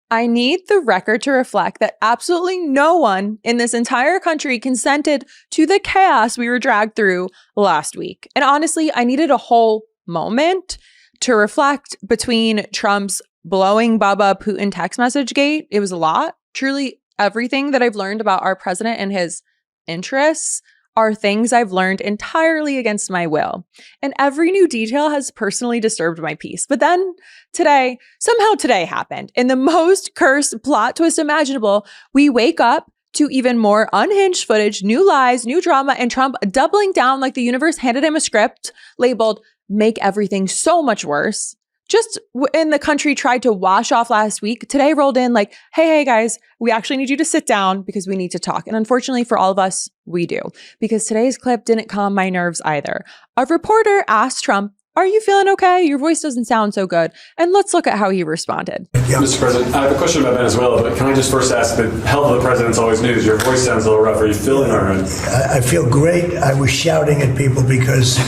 I need the record to reflect that absolutely no one in this entire country consented to the chaos we were dragged through last week. And honestly, I needed a whole moment to reflect between Trump's blowing Bubba Putin text message gate. It was a lot. Truly, everything that I've learned about our president and his interests are things I've learned entirely against my will. And every new detail has personally disturbed my peace. But then somehow today happened. In the most cursed plot twist imaginable, we wake up to even more unhinged footage, new lies, new drama, and Trump doubling down like the universe handed him a script labeled "Make everything so much worse." Just when the country tried to wash off last week, today rolled in like, hey guys, we actually need you to sit down because we need to talk. And unfortunately for all of us, we do. Because today's clip didn't calm my nerves either. A reporter asked Trump, "Are you feeling okay? Your voice doesn't sound so good." And let's look at how he responded. Yeah. Mr. President, I have a question about Venezuela, but can I just first ask, the health of the president's always news. Your voice sounds a little rough. Are you feeling all right? I feel great. I was shouting at people because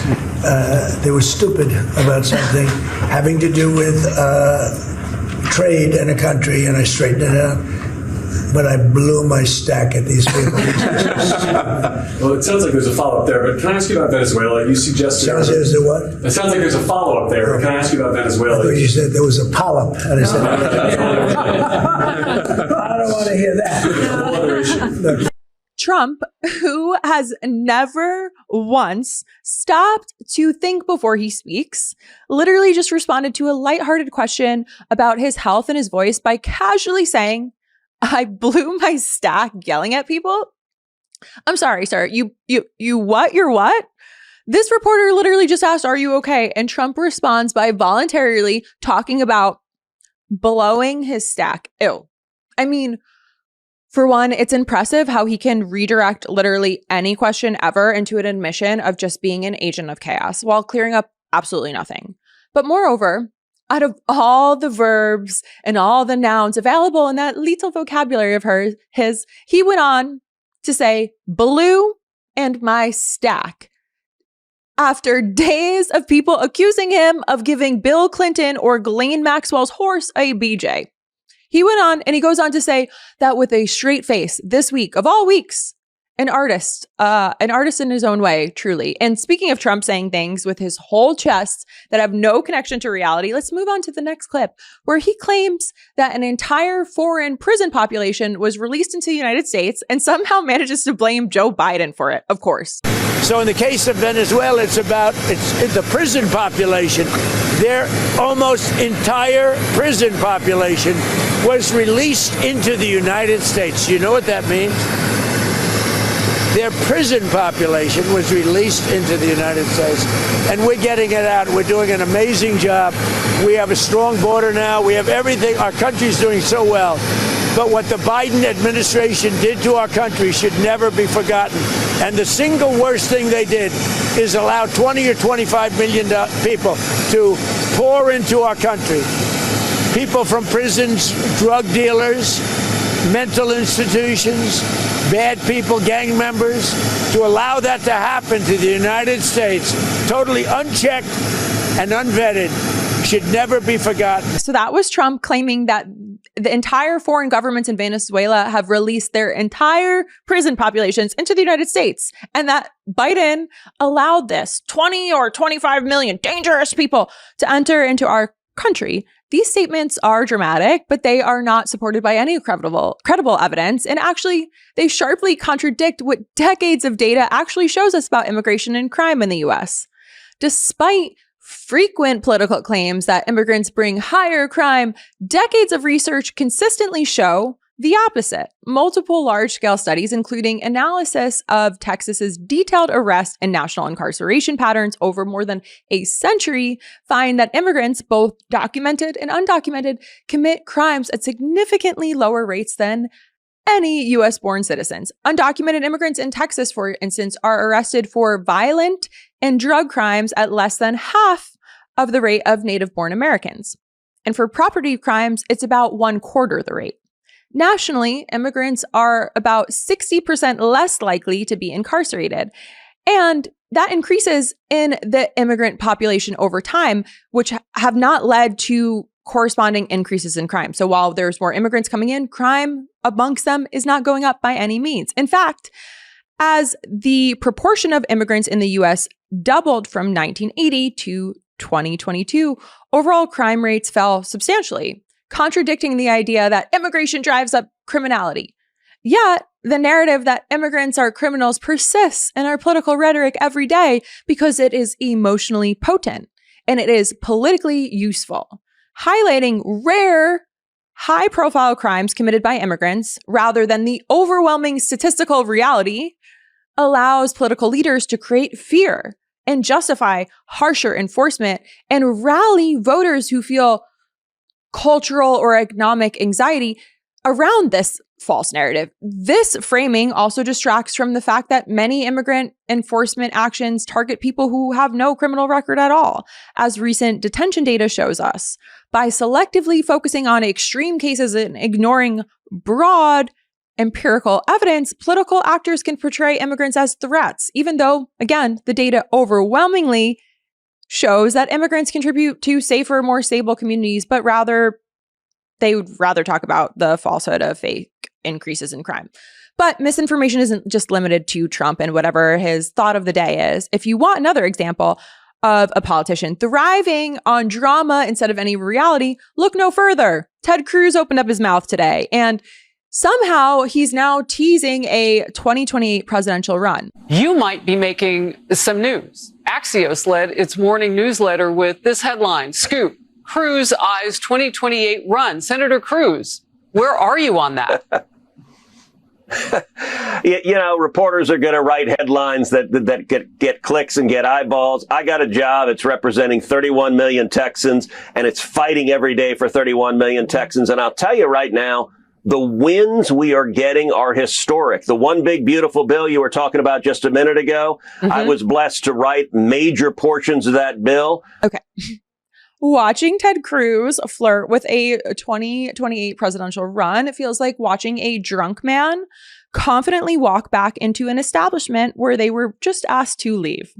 they were stupid about something having to do with trade in a country, and I straightened it out. But I blew my stack at these people. Well, it sounds like there's a follow-up there, but can I ask you about Venezuela? You suggested... Sounds there's a what? It sounds like there's a follow-up there, but can I ask you about Venezuela? I thought you said there was a polyp. And I said, I don't want to hear that. Trump, who has never once stopped to think before he speaks, literally just responded to a lighthearted question about his health and his voice by casually saying, "I blew my stack yelling at people." I'm sorry, sir. You what? You're what? This reporter literally just asked, "Are you okay?" And Trump responds by voluntarily talking about blowing his stack. Ew. I mean, for one, it's impressive how he can redirect literally any question ever into an admission of just being an agent of chaos while clearing up absolutely nothing. But moreover, out of all the verbs and all the nouns available in that lethal vocabulary of his, he went on to say, "blew and my stack." After days of people accusing him of giving Bill Clinton or Ghislaine Maxwell's horse a BJ. He went on and he goes on to say that with a straight face this week of all weeks, an artist in his own way, truly. And speaking of Trump saying things with his whole chest that have no connection to reality, let's move on to the next clip where he claims that an entire foreign prison population was released into the United States and somehow manages to blame Joe Biden for it, of course. So in the case of Venezuela, it's the prison population. Their almost entire prison population was released into the United States. You know what that means? Their prison population was released into the United States, and we're getting it out. We're doing an amazing job. We have a strong border now. We have everything. Our country's doing so well. But what the Biden administration did to our country should never be forgotten. And the single worst thing they did is allow 20 or 25 million people to pour into our country. People from prisons, drug dealers, mental institutions, bad people, gang members, to allow that to happen to the United States, totally unchecked and unvetted, should never be forgotten. So that was Trump claiming that the entire foreign governments in Venezuela have released their entire prison populations into the United States, and that Biden allowed this 20 or 25 million dangerous people to enter into our country. These statements are dramatic, but they are not supported by any credible evidence. And actually, they sharply contradict what decades of data actually shows us about immigration and crime in the US. Despite frequent political claims that immigrants bring higher crime, decades of research consistently show the opposite. Multiple large-scale studies, including analysis of Texas's detailed arrest and national incarceration patterns over more than a century, find that immigrants, both documented and undocumented, commit crimes at significantly lower rates than any U.S.-born citizens. Undocumented immigrants in Texas, for instance, are arrested for violent and drug crimes at less than half of the rate of native-born Americans. And for property crimes, it's about 1/4 the rate. Nationally, immigrants are about 60% less likely to be incarcerated. And that increases in the immigrant population over time, which have not led to corresponding increases in crime. So while there's more immigrants coming in, crime amongst them is not going up by any means. In fact, as the proportion of immigrants in the US doubled from 1980 to 2022, overall crime rates fell substantially, contradicting the idea that immigration drives up criminality. Yet, the narrative that immigrants are criminals persists in our political rhetoric every day because it is emotionally potent and it is politically useful, highlighting rare, high-profile crimes committed by immigrants rather than the overwhelming statistical reality allows political leaders to create fear and justify harsher enforcement and rally voters who feel cultural or economic anxiety around this false narrative. This framing also distracts from the fact that many immigrant enforcement actions target people who have no criminal record at all, as recent detention data shows us. By selectively focusing on extreme cases and ignoring broad empirical evidence, political actors can portray immigrants as threats, even though, again, the data overwhelmingly shows that immigrants contribute to safer, more stable communities, but they would rather talk about the falsehood of fake increases in crime. But misinformation isn't just limited to Trump and whatever his thought of the day is. If you want another example of a politician thriving on drama instead of any reality, look no further. Ted Cruz opened up his mouth today, and somehow he's now teasing a 2028 presidential run. You might be making some news. Axios led its morning newsletter with this headline: Scoop, Cruz eyes 2028 run. Senator Cruz, where are you on that? You know, reporters are going to write headlines that get clicks and get eyeballs. I got a job. It's representing 31 million Texans, and it's fighting every day for 31 million Texans. And I'll tell you right now, the wins we are getting are historic. The one big beautiful bill you were talking about just a minute ago, I was blessed to write major portions of that bill. Okay. Watching Ted Cruz flirt with a 2028 presidential run, it feels like watching a drunk man confidently walk back into an establishment where they were just asked to leave.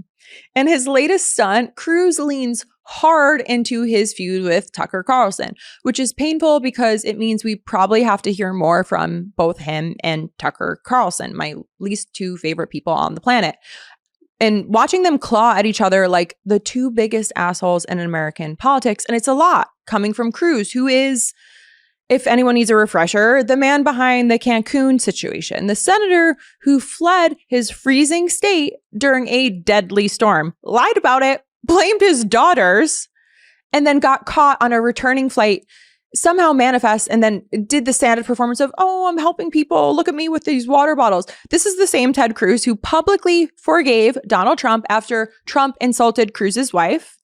In his latest stunt, Cruz leans hard into his feud with Tucker Carlson, which is painful because it means we probably have to hear more from both him and Tucker Carlson, my least two favorite people on the planet. And watching them claw at each other like the two biggest assholes in American politics. And it's a lot coming from Cruz, who is, if anyone needs a refresher, the man behind the Cancun situation, the senator who fled his freezing state during a deadly storm, lied about it, blamed his daughters, and then got caught on a returning flight, somehow manifests, and then did the standard performance of, oh, I'm helping people. Look at me with these water bottles. This is the same Ted Cruz who publicly forgave Donald Trump after Trump insulted Cruz's wife,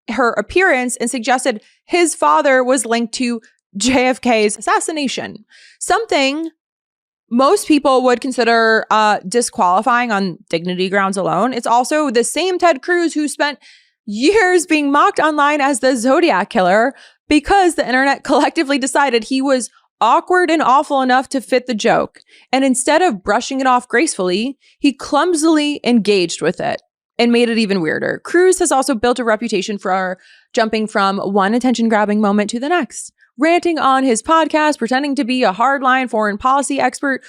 her appearance, and suggested his father was linked to JFK's assassination. Something most people would consider disqualifying on dignity grounds alone. It's also the same Ted Cruz who spent years being mocked online as the Zodiac killer because the internet collectively decided he was awkward and awful enough to fit the joke. And instead of brushing it off gracefully, he clumsily engaged with it and made it even weirder. Cruz has also built a reputation for jumping from one attention-grabbing moment to the next, ranting on his podcast, pretending to be a hardline foreign policy expert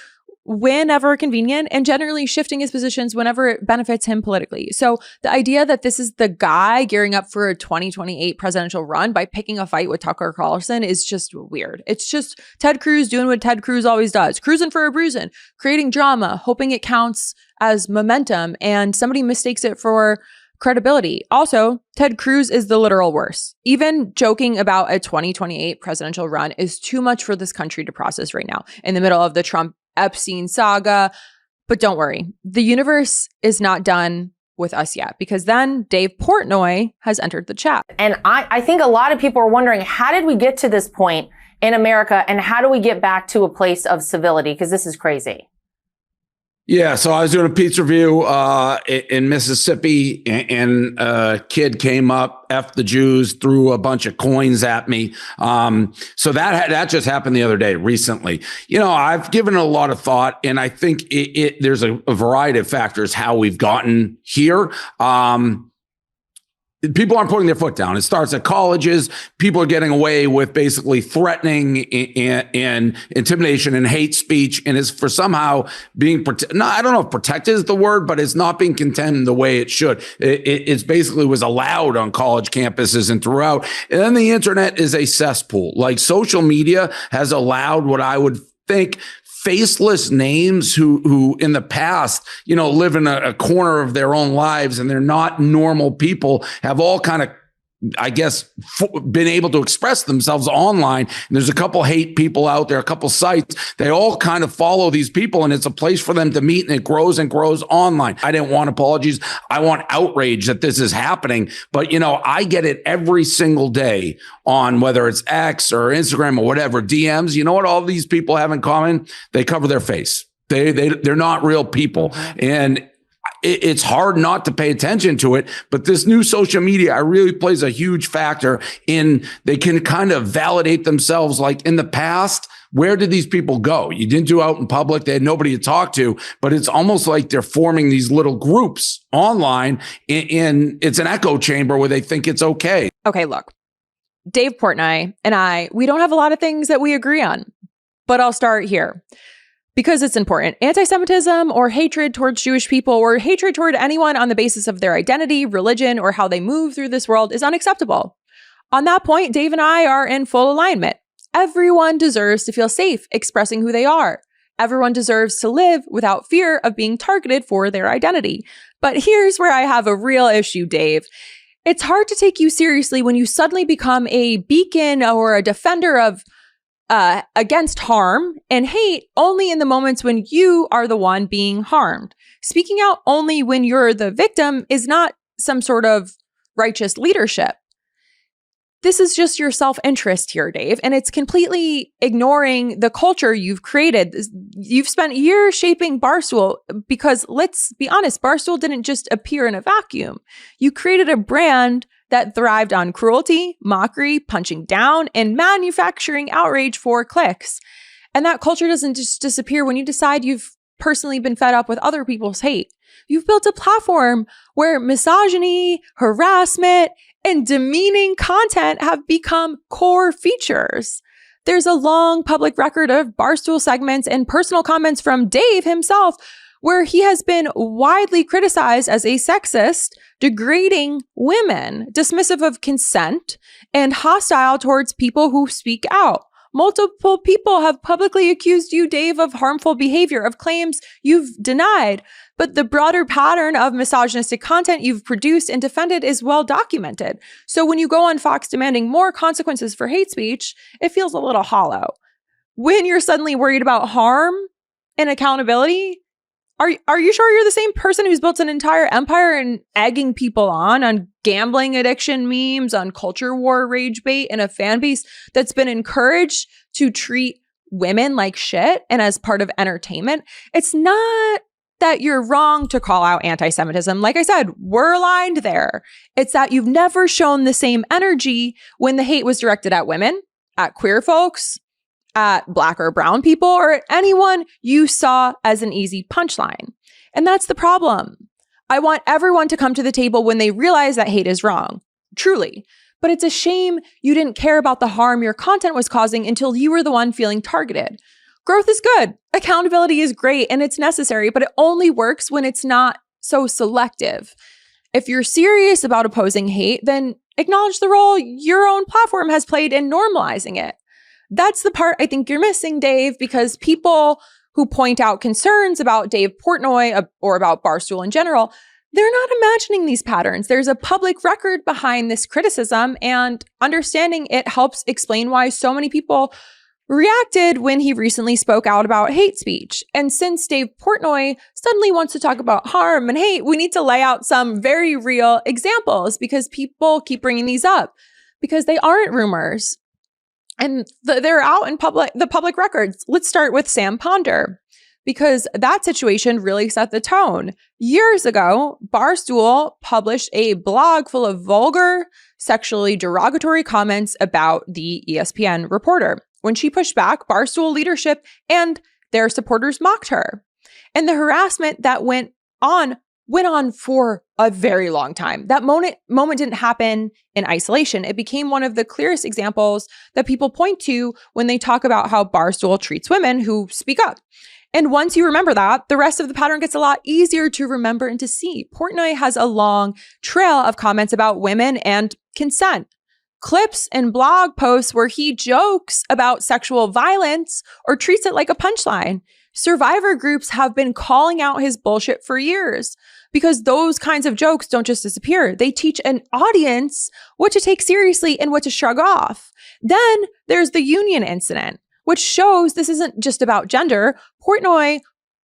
whenever convenient, and generally shifting his positions whenever it benefits him politically. So the idea that this is the guy gearing up for a 2028 presidential run by picking a fight with Tucker Carlson is just weird. It's just Ted Cruz doing what Ted Cruz always does, cruising for a bruising, creating drama, hoping it counts as momentum, and somebody mistakes it for credibility. Also, Ted Cruz is the literal worst. Even joking about a 2028 presidential run is too much for this country to process right now in the middle of the Trump Epstein saga. But don't worry, the universe is not done with us yet, because then Dave Portnoy has entered the chat. And I think a lot of people are wondering, how did we get to this point in America, and how do we get back to a place of civility? Because this is crazy. Yeah, so I was doing a pizza review in Mississippi, and a kid came up, F the Jews, threw a bunch of coins at me. So that just happened the other day, recently. You know, I've given it a lot of thought, and I think there's a variety of factors how we've gotten here. people aren't putting their foot down. It starts at colleges. People are getting away with basically threatening and intimidation and hate speech, and is for somehow being I don't know if protected is the word, but it's not being condemned the way it should. It's basically was allowed on college campuses and throughout. And then the internet is a cesspool. Like, social media has allowed what I would think faceless names who in the past, live in a corner of their own lives and they're not normal people, have all kind of, I guess, been able to express themselves online. And there's a couple hate people out there, a couple sites. They all kind of follow these people, and it's a place for them to meet, and it grows and grows online. I didn't want apologies. I want outrage that this is happening. But, I get it every single day on whether it's X or Instagram or whatever, DMs. You know what all these people have in common? They cover their face. They're not real people. And it's hard not to pay attention to it, but this new social media really plays a huge factor in they can kind of validate themselves. Like in the past, where did these people go? You didn't do out in public. They had nobody to talk to, but it's almost like they're forming these little groups online and it's an echo chamber where they think it's okay. Okay, look, Dave Portnoy and we don't have a lot of things that we agree on, but I'll start here. Because it's important. Anti-Semitism or hatred towards Jewish people or hatred toward anyone on the basis of their identity, religion, or how they move through this world is unacceptable. On that point, Dave and I are in full alignment. Everyone deserves to feel safe expressing who they are. Everyone deserves to live without fear of being targeted for their identity. But here's where I have a real issue, Dave. It's hard to take you seriously when you suddenly become a beacon or a defender of against harm and hate only in the moments when you are the one being harmed. Speaking out only when you're the victim is not some sort of righteous leadership. This is just your self-interest here, Dave, and it's completely ignoring the culture you've created. You've spent years shaping Barstool because, let's be honest, Barstool didn't just appear in a vacuum. You created a brand that thrived on cruelty, mockery, punching down, and manufacturing outrage for clicks. And that culture doesn't just disappear when you decide you've personally been fed up with other people's hate. You've built a platform where misogyny, harassment, and demeaning content have become core features. There's a long public record of Barstool segments and personal comments from Dave himself where he has been widely criticized as a sexist, degrading women, dismissive of consent, and hostile towards people who speak out. Multiple people have publicly accused you, Dave, of harmful behavior, of claims you've denied. But the broader pattern of misogynistic content you've produced and defended is well documented. So when you go on Fox demanding more consequences for hate speech, it feels a little hollow. When you're suddenly worried about harm and accountability, are you sure you're the same person who's built an entire empire and egging people on gambling addiction memes, on culture war rage bait, and a fan base that's been encouraged to treat women like shit and as part of entertainment? It's not that you're wrong to call out anti-Semitism. Like I said, we're aligned there. It's that you've never shown the same energy when the hate was directed at women, at queer folks, at Black or brown people, or at anyone you saw as an easy punchline. And that's the problem. I want everyone to come to the table when they realize that hate is wrong, truly. But it's a shame you didn't care about the harm your content was causing until you were the one feeling targeted. Growth is good. Accountability is great and it's necessary, but it only works when it's not so selective. If you're serious about opposing hate, then acknowledge the role your own platform has played in normalizing it. That's the part I think you're missing, Dave, because people who point out concerns about Dave Portnoy or about Barstool in general, they're not imagining these patterns. There's a public record behind this criticism, and understanding it helps explain why so many people reacted when he recently spoke out about hate speech. And since Dave Portnoy suddenly wants to talk about harm and hate, we need to lay out some very real examples because people keep bringing these up because they aren't rumors. And they're out in the public records. Let's start with Sam Ponder, because that situation really set the tone. Years ago, Barstool published a blog full of vulgar, sexually derogatory comments about the ESPN reporter. When she pushed back, Barstool leadership and their supporters mocked her. And the harassment that went on went on for a very long time. That moment didn't happen in isolation. It became one of the clearest examples that people point to when they talk about how Barstool treats women who speak up. And once you remember that, the rest of the pattern gets a lot easier to remember and to see. Portnoy has a long trail of comments about women and consent. Clips and blog posts where he jokes about sexual violence or treats it like a punchline. Survivor groups have been calling out his bullshit for years because those kinds of jokes don't just disappear. They teach an audience what to take seriously and what to shrug off. Then there's the union incident, which shows this isn't just about gender. Portnoy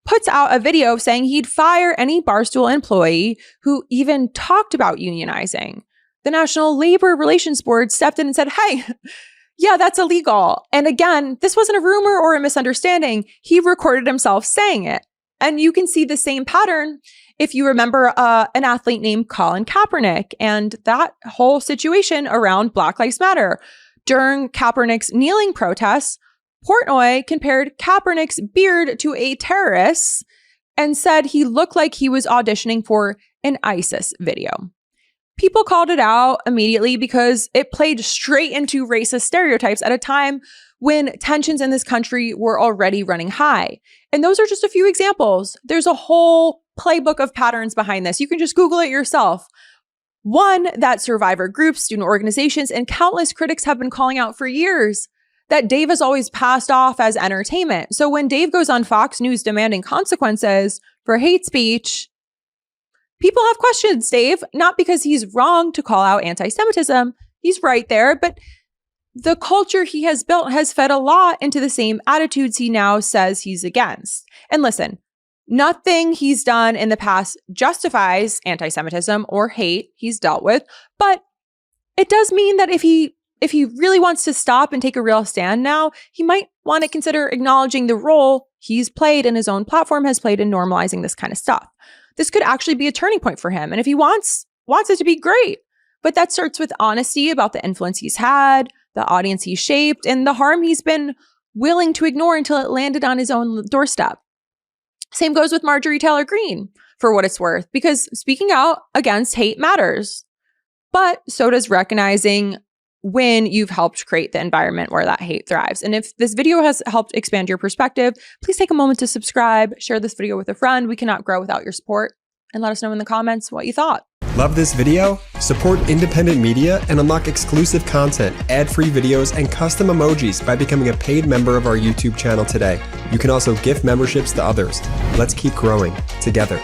puts out a video saying he'd fire any Barstool employee who even talked about unionizing. The National Labor Relations Board stepped in and said, hey, yeah, that's illegal. And again, this wasn't a rumor or a misunderstanding. He recorded himself saying it. And you can see the same pattern if you remember an athlete named Colin Kaepernick and that whole situation around Black Lives Matter. During Kaepernick's kneeling protests, Portnoy compared Kaepernick's beard to a terrorist's and said he looked like he was auditioning for an ISIS video. People called it out immediately because it played straight into racist stereotypes at a time when tensions in this country were already running high. And those are just a few examples. There's a whole playbook of patterns behind this. You can just Google it yourself. One that survivor groups, student organizations, and countless critics have been calling out for years, that Dave has always passed off as entertainment. So when Dave goes on Fox News demanding consequences for hate speech, people have questions, Dave, not because he's wrong to call out anti-Semitism. He's right there, but the culture he has built has fed a lot into the same attitudes he now says he's against. And listen, nothing he's done in the past justifies anti-Semitism or hate he's dealt with, but it does mean that if he really wants to stop and take a real stand now, he might want to consider acknowledging the role he's played and his own platform has played in normalizing this kind of stuff. This could actually be a turning point for him. And if he wants it to be, great. But that starts with honesty about the influence he's had, the audience he's shaped, and the harm he's been willing to ignore until it landed on his own doorstep. Same goes with Marjorie Taylor Greene, for what it's worth, because speaking out against hate matters. But so does recognizing when you've helped create the environment where that hate thrives. And if this video has helped expand your perspective, please take a moment to subscribe, share this video with a friend. We cannot grow without your support. And let us know in the comments what you thought. Love this video? Support independent media and unlock exclusive content, ad-free videos, and custom emojis by becoming a paid member of our YouTube channel today. You can also gift memberships to others. Let's keep growing together.